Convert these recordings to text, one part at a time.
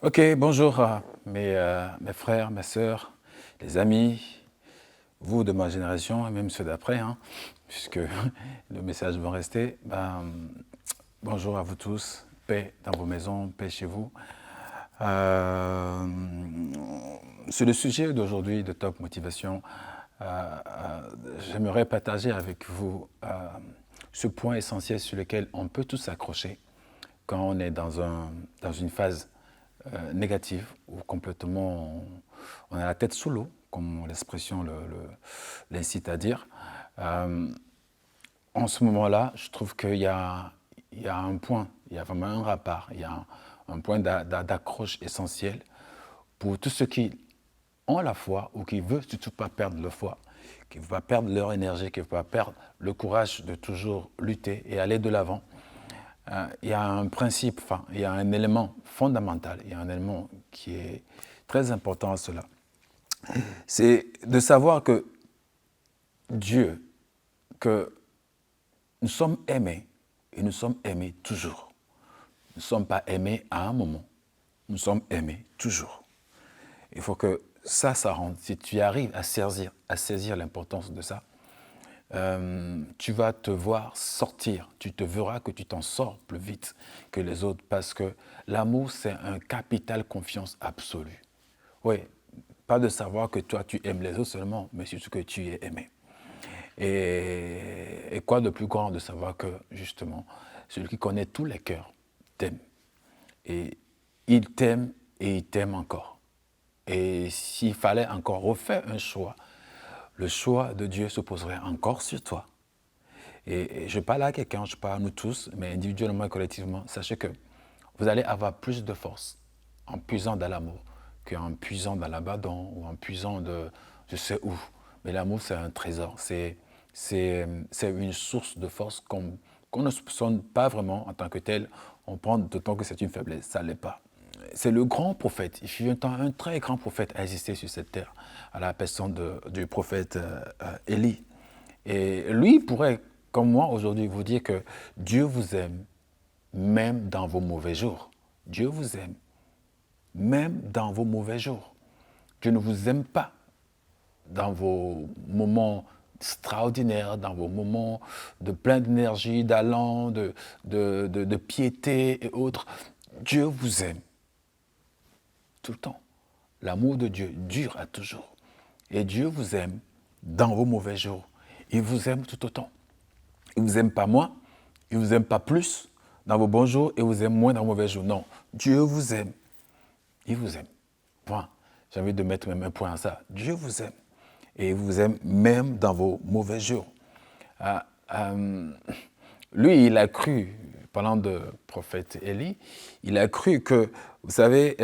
Ok, bonjour mes frères, mes sœurs, les amis, vous de ma génération et même ceux d'après, hein, puisque le message va rester. Bonjour à vous tous, paix dans vos maisons, paix chez vous. Euh, Sur le sujet d'aujourd'hui de Top Motivation, j'aimerais partager avec vous ce point essentiel sur lequel on peut tous s'accrocher quand on est dans une phase négative ou complètement on a la tête sous l'eau, comme l'expression l'incite à dire. Euh, En ce moment-là, je trouve il y a un point, il y a vraiment un rapport, il y a un point d'accroche essentiel pour tous ceux qui ont la foi ou qui ne veulent surtout pas perdre leur foi, qui ne veulent pas perdre leur énergie, qui ne veulent pas perdre le courage de toujours lutter et aller de l'avant. Il y a un principe, enfin, il y a un élément fondamental, il y a un élément qui est très important à cela. C'est de savoir que Dieu, que nous sommes aimés et nous sommes aimés toujours. Nous ne sommes pas aimés à un moment, nous sommes aimés toujours. Il faut que ça rentre. Si tu arrives à saisir l'importance de ça, tu vas te voir sortir, tu te verras que tu t'en sors plus vite que les autres parce que l'amour, c'est un capital confiance absolue. Oui, pas de savoir que toi, tu aimes les autres seulement, mais surtout que tu es aimé. Et quoi de plus grand de savoir que, justement, celui qui connaît tous les cœurs t'aime. Et il t'aime et il t'aime encore. Et s'il fallait encore refaire un choix, le choix de Dieu se poserait encore sur toi. Et je parle à quelqu'un, je parle à nous tous, mais individuellement et collectivement, sachez que vous allez avoir plus de force en puisant dans l'amour qu'en puisant dans l'abandon ou en puisant de je sais où. Mais l'amour, c'est un trésor, c'est une source de force qu'on ne soupçonne pas vraiment en tant que tel. On prend d'autant que c'est une faiblesse, ça ne l'est pas. C'est le grand prophète, il fut un très grand prophète à exister sur cette terre, à la personne du prophète Élie. Et lui pourrait, comme moi aujourd'hui, vous dire que Dieu vous aime, même dans vos mauvais jours. Dieu vous aime, même dans vos mauvais jours. Dieu ne vous aime pas dans vos moments extraordinaires, dans vos moments de plein d'énergie, d'allant, de piété et autres. Dieu vous aime tout le temps. L'amour de Dieu dure à toujours. Et Dieu vous aime dans vos mauvais jours. Il vous aime tout autant. Il ne vous aime pas moins, il ne vous aime pas plus dans vos bons jours et vous aime moins dans vos mauvais jours. Non, Dieu vous aime. Il vous aime. Point. J'ai envie de mettre même un point à ça. Dieu vous aime. Et il vous aime même dans vos mauvais jours. Euh, euh, Lui, il a cru, parlant de prophète Élie, il a cru que, vous savez,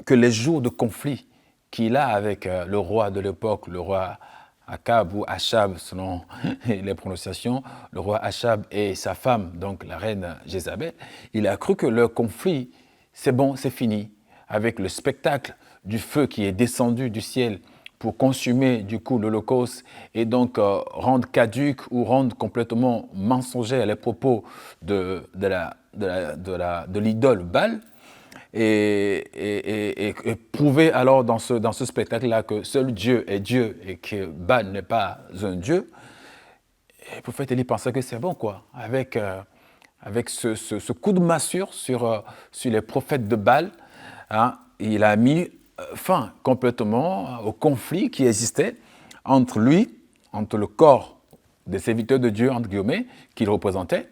que les jours de conflit qu'il a avec le roi de l'époque, le roi Akab ou Achab, selon les prononciations, le roi Achab et sa femme, donc la reine Jézabel, il a cru que leur conflit, c'est bon, c'est fini, avec le spectacle du feu qui est descendu du ciel pour consumer du coup l'Holocauste et donc rendre caduque ou rendre complètement mensonger les propos de l'idole Baal et prouver alors dans ce spectacle-là que seul Dieu est Dieu et que Baal n'est pas un Dieu. Et le prophète Élie pensait que c'est bon quoi, avec ce coup de massue sur les prophètes de Baal, hein, il a mis fin complètement au conflit qui existait entre lui, entre le corps des serviteurs de Dieu, entre guillemets, qu'il représentait,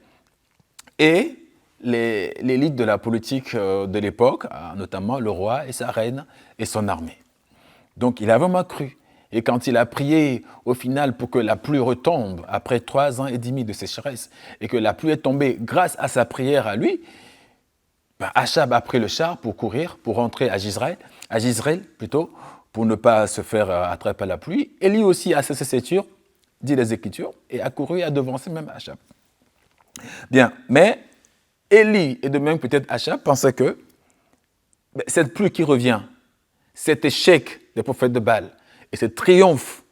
et l'élite de la politique de l'époque, notamment le roi et sa reine et son armée. Donc il a vraiment cru. Et quand il a prié au final pour que la pluie retombe après 3 ans et demi de sécheresse et que la pluie est tombée grâce à sa prière à lui, Achab a pris le char pour courir, pour rentrer à Jezreel plutôt, pour ne pas se faire attraper par la pluie. Et lui aussi a cessé ses tirs, dit les Écritures, et a couru et a devancé même Achab. Bien, mais Élie et de même peut-être Achab pensaient que cette pluie qui revient, cet échec des prophètes de Baal et ce triomphe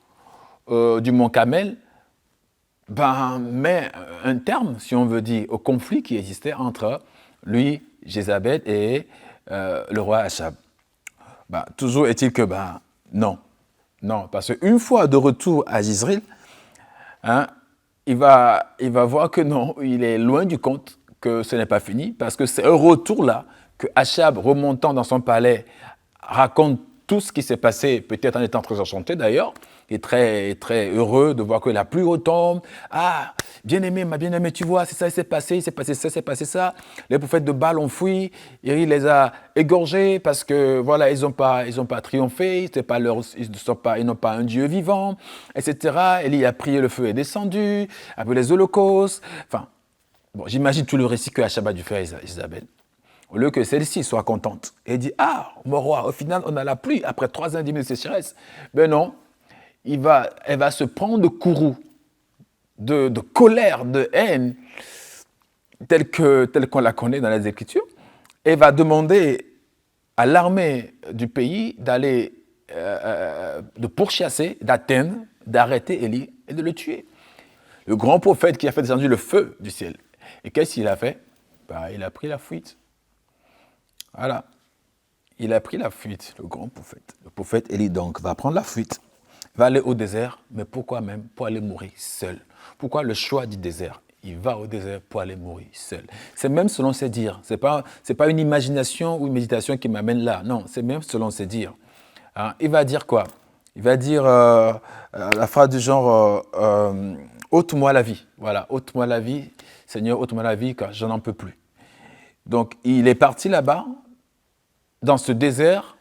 du mont Carmel met un terme, si on veut dire, au conflit qui existait entre lui, Jézabel et le roi Achab. Toujours est-il que, non. Non, parce qu'une fois de retour à Jezreel, hein, il va voir que non, il est loin du compte, que ce n'est pas fini, parce que c'est un retour là, que Achab, remontant dans son palais, raconte tout ce qui s'est passé, peut-être en étant très enchanté d'ailleurs, et très, très heureux de voir que la pluie retombe. Ah, bien-aimé, ma bien-aimée, tu vois, c'est ça, il s'est passé ça, c'est passé ça. Les prophètes de Baal ont fui, et il les a égorgés parce que, voilà, ils n'ont pas triomphé, ils n'ont pas un Dieu vivant, etc. Élie a prié, le feu est descendu, après les holocaustes. Enfin, bon, j'imagine tout le récit que Achab a dû faire Isabelle. Au lieu que celle-ci soit contente et dit « Ah, mon roi, au final, on a la pluie après 3 ans et demi de sécheresse. » Ben non, elle va se prendre de courroux, de colère, de haine, telle qu'on la connaît dans les Écritures, et va demander à l'armée du pays d'aller, de pourchasser, d'atteindre, d'arrêter Élie et de le tuer. Le grand prophète qui a fait descendre le feu du ciel. Et qu'est-ce qu'il a fait? Il a pris la fuite. Voilà. Il a pris la fuite, le grand prophète. Le prophète Élie, donc, va prendre la fuite, va aller au désert, mais pourquoi même? Pour aller mourir seul. Pourquoi le choix du désert? Il va au désert pour aller mourir seul. C'est même selon ses dires. Ce n'est pas une imagination ou une méditation qui m'amène là. Non, c'est même selon ses dires. Hein, il va dire quoi? Il va dire la phrase du genre ôte-moi la vie. Voilà, ôte-moi la vie, Seigneur, ôte-moi la vie, car je n'en peux plus. Donc, il est parti là-bas, dans ce désert,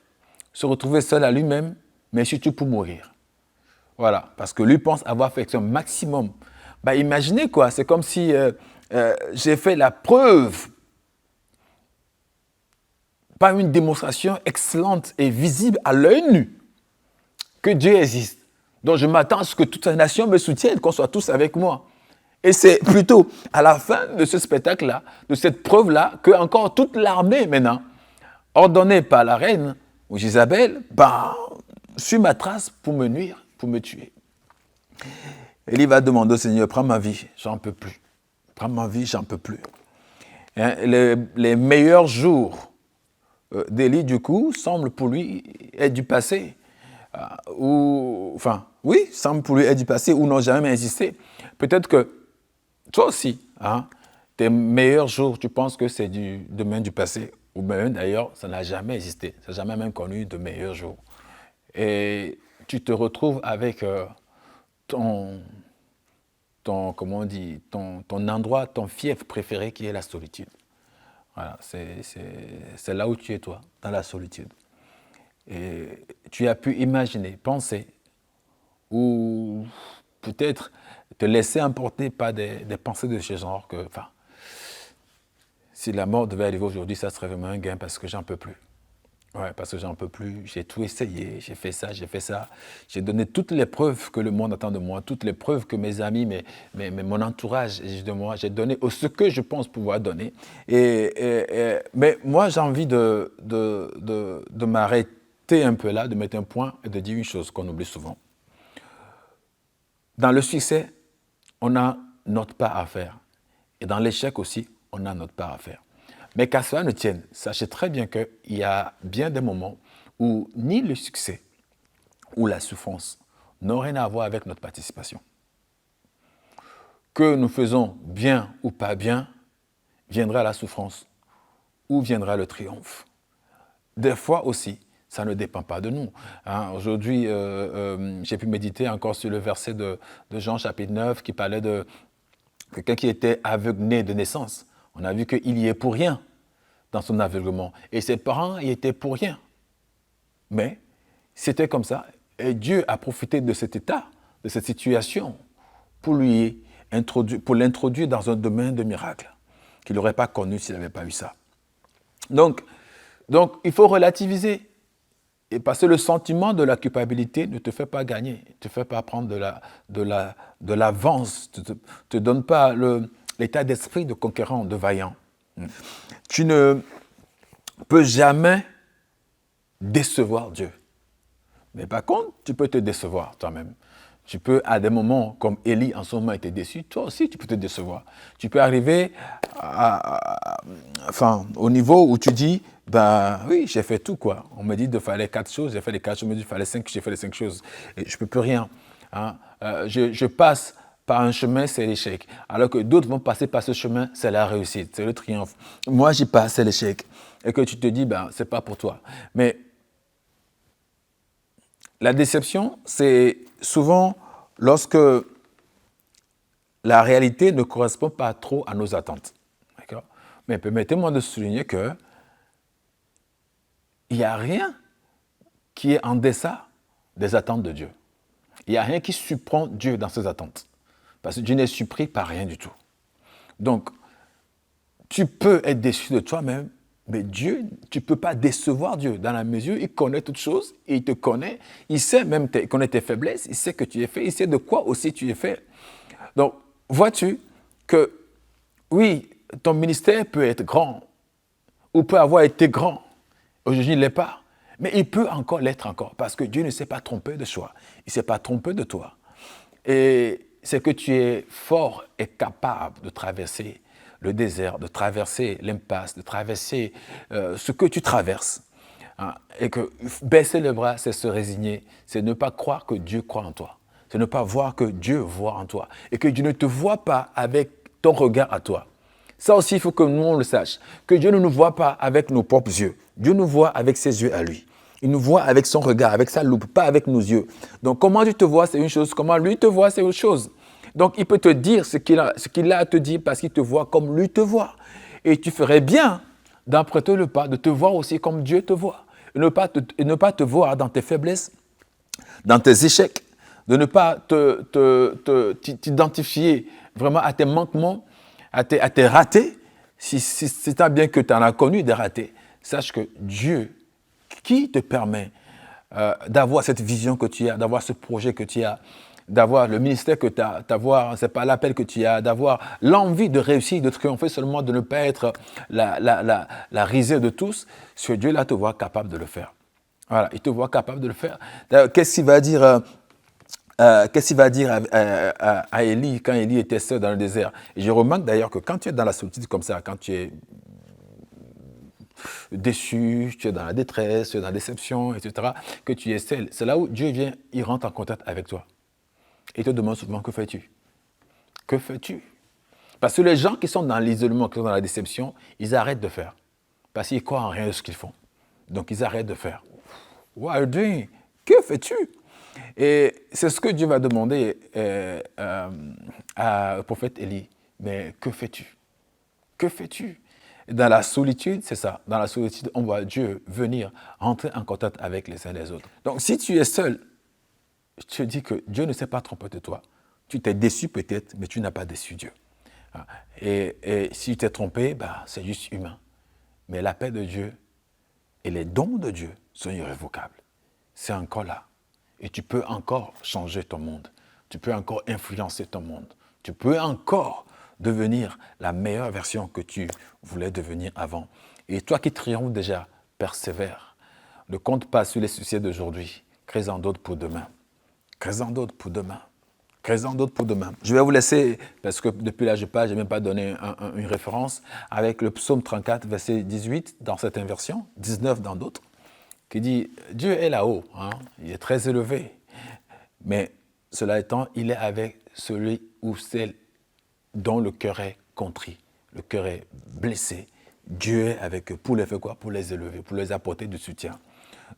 se retrouver seul à lui-même, mais surtout pour mourir. Voilà, parce que lui pense avoir fait son maximum. Imaginez quoi, c'est comme si j'ai fait la preuve, pas une démonstration excellente et visible à l'œil nu, que Dieu existe. Donc je m'attends à ce que toute la nation me soutienne, qu'on soit tous avec moi. Et c'est plutôt à la fin de ce spectacle-là, de cette preuve-là, que encore toute l'armée maintenant, ordonnée par la reine ou Jézabel, suit ma trace pour me nuire, pour me tuer. Élie va demander au Seigneur, prends ma vie, j'en peux plus. Prends ma vie, j'en peux plus. Hein, les meilleurs jours d'Élie, du coup, semblent pour lui être du passé. Semblent pour lui être du passé ou n'ont jamais existé. Peut-être que toi aussi, hein, tes meilleurs jours, tu penses que c'est du domaine du passé. Ou même d'ailleurs, ça n'a jamais existé. Ça n'a jamais même connu de meilleurs jours. Et tu te retrouves avec ton endroit, ton fief préféré qui est la solitude. Voilà, c'est là où tu es toi, dans la solitude. Et tu as pu imaginer, penser, ou peut-être te laisser emporter par des pensées de ce genre que, si la mort devait arriver aujourd'hui, ça serait vraiment un gain parce que j'en peux plus. Ouais, parce que j'en peux plus, j'ai tout essayé, j'ai fait ça, j'ai donné toutes les preuves que le monde attend de moi, toutes les preuves que mes amis, mon entourage exige de moi, j'ai donné ce que je pense pouvoir donner. Mais moi, j'ai envie de m'arrêter un peu là, de mettre un point et de dire une chose qu'on oublie souvent. Dans le succès, on a notre part à faire. Et dans l'échec aussi, on a notre part à faire. Mais qu'à cela ne tienne, sachez très bien qu'il y a bien des moments où ni le succès ou la souffrance n'ont rien à voir avec notre participation. Que nous faisons bien ou pas bien, viendra la souffrance ou viendra le triomphe. Des fois aussi, ça ne dépend pas de nous. Hein, aujourd'hui, j'ai pu méditer encore sur le verset de Jean chapitre 9 qui parlait de quelqu'un qui était aveuglé de naissance. On a vu qu'il y est pour rien dans son aveuglement. Et ses parents y étaient pour rien. Mais c'était comme ça. Et Dieu a profité de cet état, de cette situation, pour l'introduire dans un domaine de miracle qu'il n'aurait pas connu s'il n'avait pas eu ça. Donc, il faut relativiser. Et parce que le sentiment de la culpabilité ne te fait pas gagner, ne te fait pas prendre de l'avance, ne te donne pas l'état d'esprit de conquérant, de vaillant. Tu ne peux jamais décevoir Dieu. Mais par contre, tu peux te décevoir toi-même. Tu peux, à des moments comme Élie en ce moment était déçu, toi aussi tu peux te décevoir. Tu peux arriver au niveau où tu dis, Ben oui, j'ai fait tout, quoi. On me dit de faire les 4 choses, j'ai fait les 4 choses, on me dit de faire les 5, j'ai fait les 5 choses. Et je ne peux plus rien. Hein. Je passe par un chemin, c'est l'échec. Alors que d'autres vont passer par ce chemin, c'est la réussite, c'est le triomphe. Moi, j'y passe, c'est l'échec. Et que tu te dis, ben, c'est pas pour toi. Mais la déception, c'est souvent lorsque la réalité ne correspond pas trop à nos attentes. D'accord? Mais permettez-moi de souligner que il n'y a rien qui est en deçà des attentes de Dieu. Il n'y a rien qui surprend Dieu dans ses attentes. Parce que Dieu n'est surpris par rien du tout. Donc, tu peux être déçu de toi-même, mais Dieu, tu ne peux pas décevoir Dieu. Dans la mesure où il connaît toutes choses, il te connaît, il sait même, il connaît tes faiblesses, il sait que tu es fait, il sait de quoi aussi tu es fait. Donc, vois-tu que, oui, ton ministère peut être grand, ou peut avoir été grand. Aujourd'hui, il ne l'est pas. Mais il peut encore l'être encore, parce que Dieu ne s'est pas trompé de soi. Il ne s'est pas trompé de toi. Et c'est que tu es fort et capable de traverser le désert, de traverser l'impasse, de traverser ce que tu traverses. Hein. Et que baisser les bras, c'est se résigner, c'est ne pas croire que Dieu croit en toi. C'est ne pas voir que Dieu voit en toi. Et que Dieu ne te voit pas avec ton regard à toi. Ça aussi, il faut que nous, on le sache. Que Dieu ne nous voit pas avec nos propres yeux. Dieu nous voit avec ses yeux à lui. Il nous voit avec son regard, avec sa loupe, pas avec nos yeux. Donc, comment tu te vois, c'est une chose. Comment lui te voit, c'est autre chose. Donc, il peut te dire ce qu'il a à te dire parce qu'il te voit comme lui te voit. Et tu ferais bien d'emprunter le pas, de te voir aussi comme Dieu te voit. Et ne pas te voir dans tes faiblesses, dans tes échecs, de ne pas t'identifier vraiment à tes manquements, à tes ratés. Si c'est bien que tu en as connu des ratés, sache que Dieu, qui te permet d'avoir cette vision que tu as, d'avoir ce projet que tu as, d'avoir le ministère que tu as, d'avoir, c'est pas l'appel que tu as, d'avoir l'envie de réussir, de triompher seulement, de ne pas être la risée de tous, ce Dieu-là te voit capable de le faire. Voilà, il te voit capable de le faire. Qu'est-ce qu'il va dire à Élie quand Élie était seul dans le désert? Et je remarque d'ailleurs que quand tu es dans la solitude comme ça, quand tu es déçu, tu es dans la détresse, tu es dans la déception, etc., que tu es seul, c'est là où Dieu vient, il rentre en contact avec toi. Et il te demande souvent, que fais-tu? Que fais-tu? Parce que les gens qui sont dans l'isolement, qui sont dans la déception, ils arrêtent de faire. Parce qu'ils croient en rien de ce qu'ils font. Donc ils arrêtent de faire. What are you doing? Que fais-tu? Et c'est ce que Dieu va demander au prophète Élie. Mais que fais-tu? Que fais-tu? Dans la solitude, c'est ça. Dans la solitude, on voit Dieu venir entrer en contact avec les uns et les autres. Donc si tu es seul, je te dis que Dieu ne s'est pas trompé de toi. Tu t'es déçu peut-être, mais tu n'as pas déçu Dieu. Et si tu t'es trompé, bah, c'est juste humain. Mais la paix de Dieu et les dons de Dieu sont irrévocables. C'est encore là. Et tu peux encore changer ton monde. Tu peux encore influencer ton monde. Tu peux encore devenir la meilleure version que tu voulais devenir avant. Et toi qui triomphes déjà, persévère. Ne compte pas sur les succès d'aujourd'hui. Crée-en d'autres pour demain. Crée-en d'autres pour demain. Crée-en d'autres pour demain. Je vais vous laisser, parce que depuis là je parle, je n'ai même pas donné une référence, avec le psaume 34, verset 18 dans certaines versions, 19 dans d'autres, qui dit « Dieu est là-haut, hein, il est très élevé, mais cela étant, il est avec celui ou celle dont le cœur est contrit, le cœur est blessé. Dieu est avec eux pour les faire quoi? Pour les élever, pour les apporter du soutien. »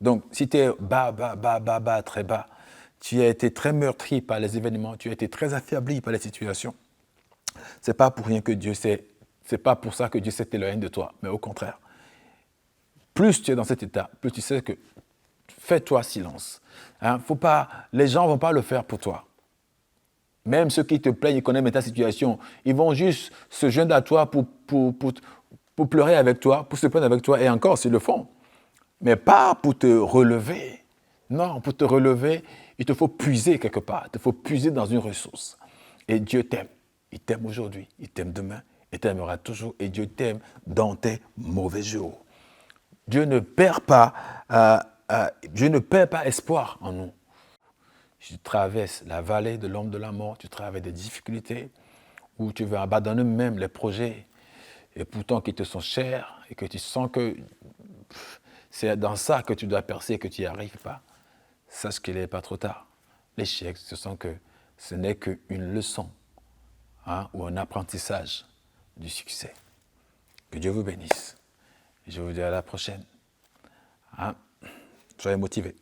Donc, si tu es bas, très bas, tu as été très meurtri par les événements, tu as été très affaibli par les situations, c'est pas pour rien que c'est pas pour ça que Dieu s'est éloigné de toi, mais au contraire. Plus tu es dans cet état, plus tu sais que fais-toi silence. Hein, faut pas, les gens ne vont pas le faire pour toi. Même ceux qui te plaignent, ils connaissent ta situation, ils vont juste se joindre à toi pour pleurer avec toi, pour se plaindre avec toi, et encore s'ils le font. Mais pas pour te relever. Non, pour te relever, il te faut puiser quelque part, il te faut puiser dans une ressource. Et Dieu t'aime. Il t'aime aujourd'hui, il t'aime demain, il t'aimera toujours, et Dieu t'aime dans tes mauvais jours. Dieu ne perd pas espoir en nous. Tu traverses la vallée de l'ombre de la mort, tu traverses des difficultés, où tu veux abandonner même les projets, et pourtant qui te sont chers, et que tu sens que c'est dans ça que tu dois percer, que tu n'y arrives pas, sache qu'il n'est pas trop tard. L'échec, ce n'est qu'une leçon, hein, ou un apprentissage du succès. Que Dieu vous bénisse. Je vous dis à la prochaine. Hein? Soyez motivés.